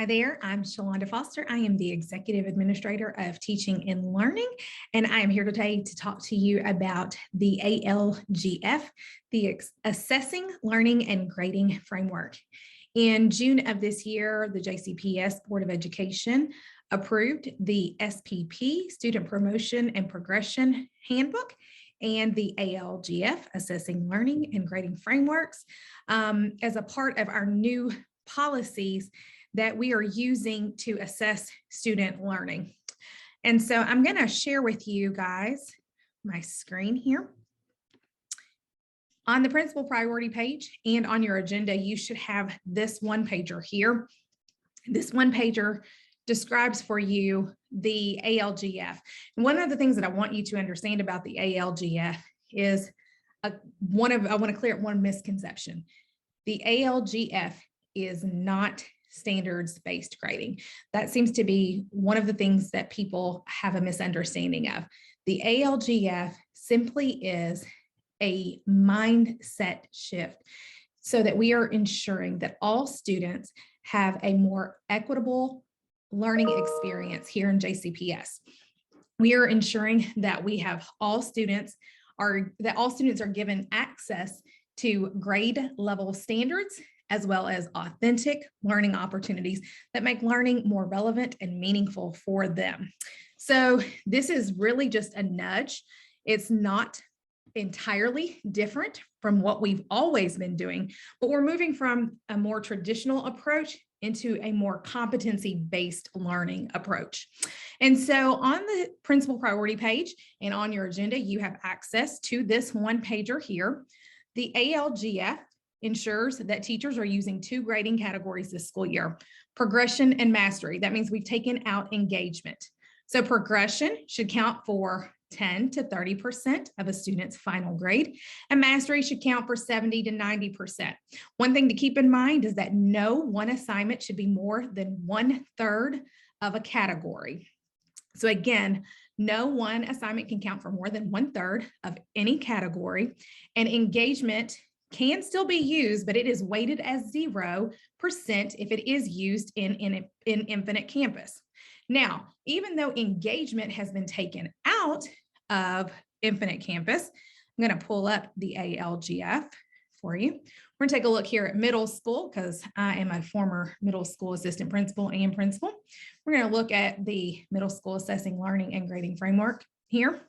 there, I'm Shalonda Foster. I am the Executive Administrator of Teaching and Learning, and I am here today to talk to you about the ALGF, the Assessing, Learning, and Grading Framework. In June of this year, the JCPS Board of Education approved the SPP, Student Promotion and Progression Handbook, and the ALGF, Assessing, Learning, and Grading Frameworks, as a part of our new policies that we are using to assess student learning. And so I'm going to share with you guys my screen here. On the principal priority page and on your agenda, you should have this one pager here. This one pager describes for you the ALGF. And one of the things that I want you to understand about the ALGF is I want to clear up one misconception. The ALGF is not standards-based grading. That seems to be one of the things that people have a misunderstanding of. The ALGF simply is a mindset shift so that we are ensuring that all students have a more equitable learning experience here in JCPS. We are ensuring that we have all students are given access to grade level standards as well as authentic learning opportunities that make learning more relevant and meaningful for them. So this is really just a nudge. It's not entirely different from what we've always been doing, but we're moving from a more traditional approach into a more competency-based learning approach. And so on the principal priority page and on your agenda, you have access to this one pager here. The ALGF ensures that teachers are using two grading categories this school year, progression and mastery. That means we've taken out engagement. So progression should count for 10 to 30% of a student's final grade, and mastery should count for 70 to 90%. One thing to keep in mind is that no one assignment should be more than 1/3 of a category. So again, no one assignment can count for more than 1/3 of any category, and engagement can still be used, but it is weighted as 0% if it is used in Infinite Campus. Now, even though engagement has been taken out of Infinite Campus, I'm going to pull up the ALGF for you. We're going to take a look here at middle school because I am a former middle school assistant principal and principal. We're going to look at the middle school assessing, learning, and grading framework here.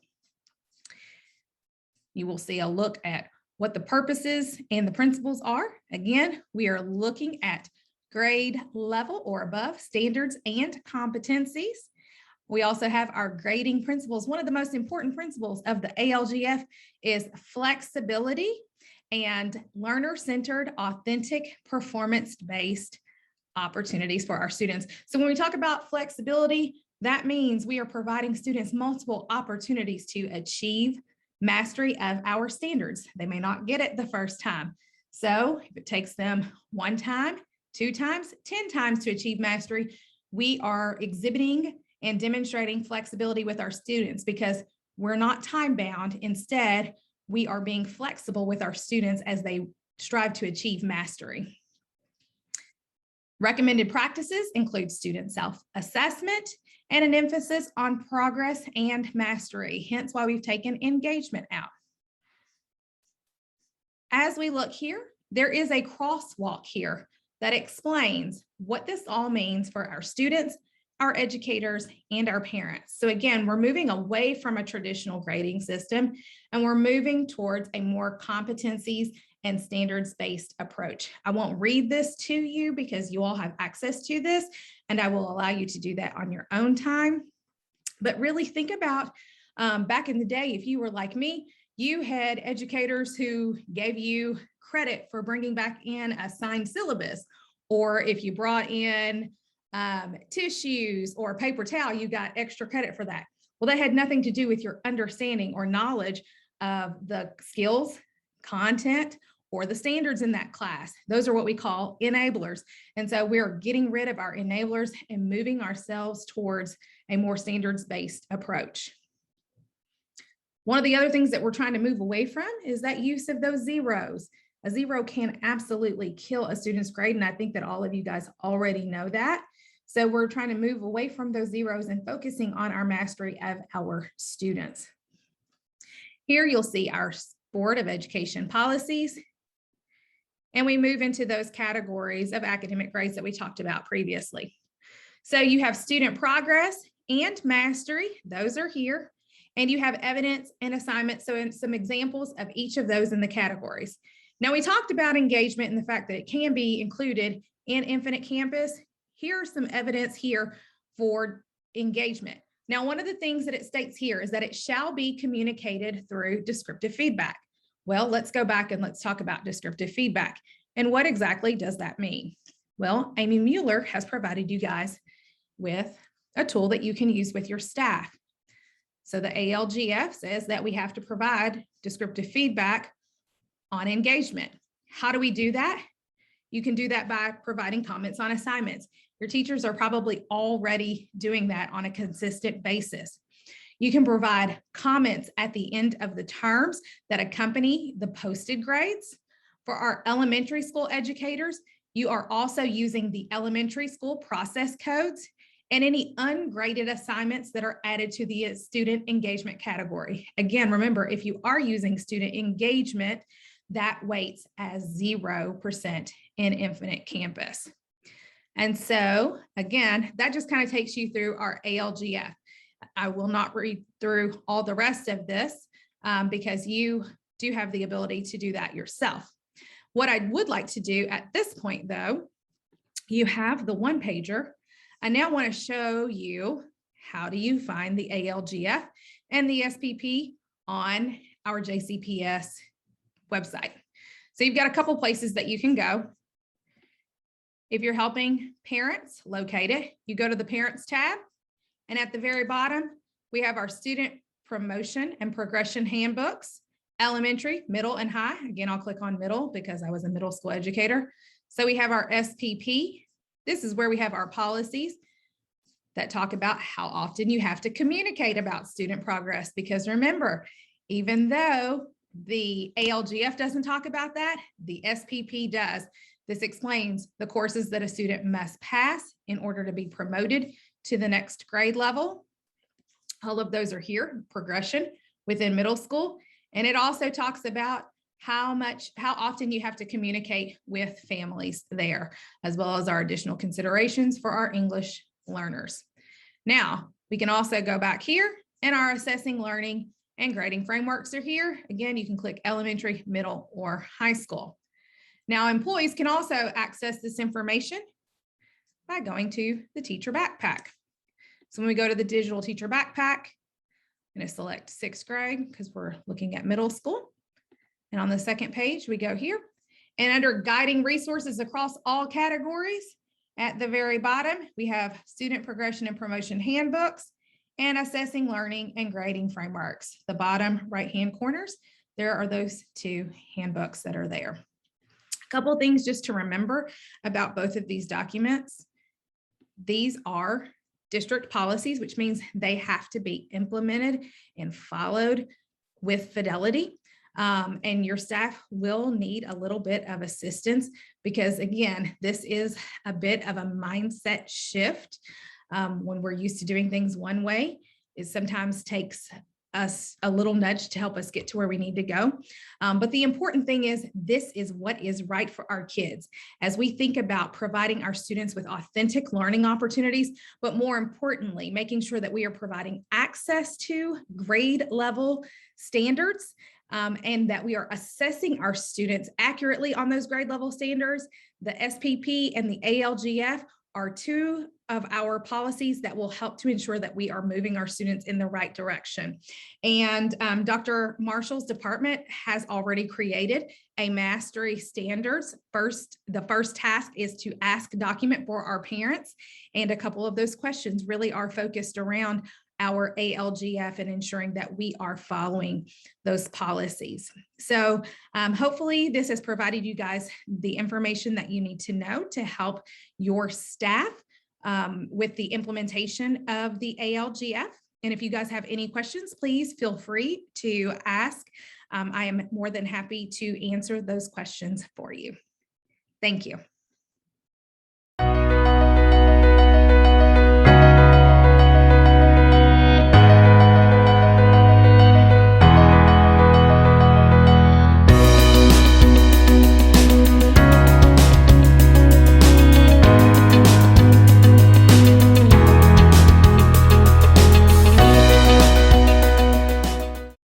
You will see a look at what the purposes and the principles are. Again, we are looking at grade level or above standards and competencies. We also have our grading principles. One of the most important principles of the ALGF is flexibility and learner-centered, authentic, performance-based opportunities for our students. So when we talk about flexibility, that means we are providing students multiple opportunities to achieve mastery of our standards. They may not get it the first time. So if it takes them 1 time, 2 times, 10 times to achieve mastery, we are exhibiting and demonstrating flexibility with our students because we're not time bound. Instead, we are being flexible with our students as they strive to achieve mastery. Recommended practices include student self-assessment and an emphasis on progress and mastery, hence why we've taken engagement out. As we look here, there is a crosswalk here that explains what this all means for our students, our educators, and our parents. So again, we're moving away from a traditional grading system, and we're moving towards a more competencies and standards-based approach. I won't read this to you because you all have access to this, and I will allow you to do that on your own time. But really think about back in the day, if you were like me, you had educators who gave you credit for bringing back in a signed syllabus, or if you brought in tissues or paper towel, you got extra credit for that. Well, that had nothing to do with your understanding or knowledge of the skills, content, or the standards in that class. Those are what we call enablers. And so we're getting rid of our enablers and moving ourselves towards a more standards-based approach. One of the other things that we're trying to move away from is that use of those zeros. A 0 can absolutely kill a student's grade, and I think that all of you guys already know that. So we're trying to move away from those zeros and focusing on our mastery of our students. Here you'll see our Board of Education policies, and we move into those categories of academic grades that we talked about previously. So you have student progress and mastery, those are here, and you have evidence and assignments, so some examples of each of those in the categories. Now we talked about engagement and the fact that it can be included in Infinite Campus. Here are some evidence here for engagement. Now, one of the things that it states here is that it shall be communicated through descriptive feedback. Well, let's go back and let's talk about descriptive feedback. And what exactly does that mean? Well, Amy Mueller has provided you guys with a tool that you can use with your staff. So the ALGF says that we have to provide descriptive feedback on engagement. How do we do that? You can do that by providing comments on assignments. Your teachers are probably already doing that on a consistent basis. You can provide comments at the end of the terms that accompany the posted grades. For our elementary school educators, you are also using the elementary school process codes and any ungraded assignments that are added to the student engagement category. Again, remember, if you are using student engagement, that weights as 0% in Infinite Campus. And so again, that just kind of takes you through our ALGF. I will not read through all the rest of this because you do have the ability to do that yourself. What I would like to do at this point though, you have the one pager. I now want to show you how do you find the ALGF and the SPP on our JCPS website. So you've got a couple places that you can go. If you're helping parents locate it, you go to the Parents tab, and at the very bottom, we have our Student Promotion and Progression Handbooks, elementary, middle, and high. Again, I'll click on middle because I was a middle school educator. So we have our SPP. This is where we have our policies that talk about how often you have to communicate about student progress, because remember, even though the ALGF doesn't talk about that, the SPP does. This explains the courses that a student must pass in order to be promoted to the next grade level. All of those are here, progression within middle school. And it also talks about how often you have to communicate with families there, as well as our additional considerations for our English learners. Now, we can also go back here, and our assessing learning and grading frameworks are here. Again, you can click elementary, middle, or high school. Now, employees can also access this information by going to the teacher backpack. So when we go to the digital teacher backpack, I'm going to select 6th grade because we're looking at middle school. And on the second page, we go here. And under guiding resources across all categories, at the very bottom, we have student progression and promotion handbooks and assessing learning and grading frameworks. The bottom right-hand corners, there are those 2 handbooks that are there. A couple of things just to remember about both of these documents. These are district policies, which means they have to be implemented and followed with fidelity. And your staff will need a little bit of assistance because, again, this is a bit of a mindset shift. When we're used to doing things one way, it sometimes takes us a little nudge to help us get to where we need to go. But the important thing is this is what is right for our kids as we think about providing our students with authentic learning opportunities, but more importantly, making sure that we are providing access to grade level standards and that we are assessing our students accurately on those grade level standards. The SPP and the ALGF are 2 of our policies that will help to ensure that we are moving our students in the right direction. And Dr. Marshall's department has already created a mastery standards. The first task is to ask document for our parents. And a couple of those questions really are focused around our ALGF and ensuring that we are following those policies. So hopefully this has provided you guys the information that you need to know to help your staff with the implementation of the ALGF. And if you guys have any questions, please feel free to ask. I am more than happy to answer those questions for you. Thank you.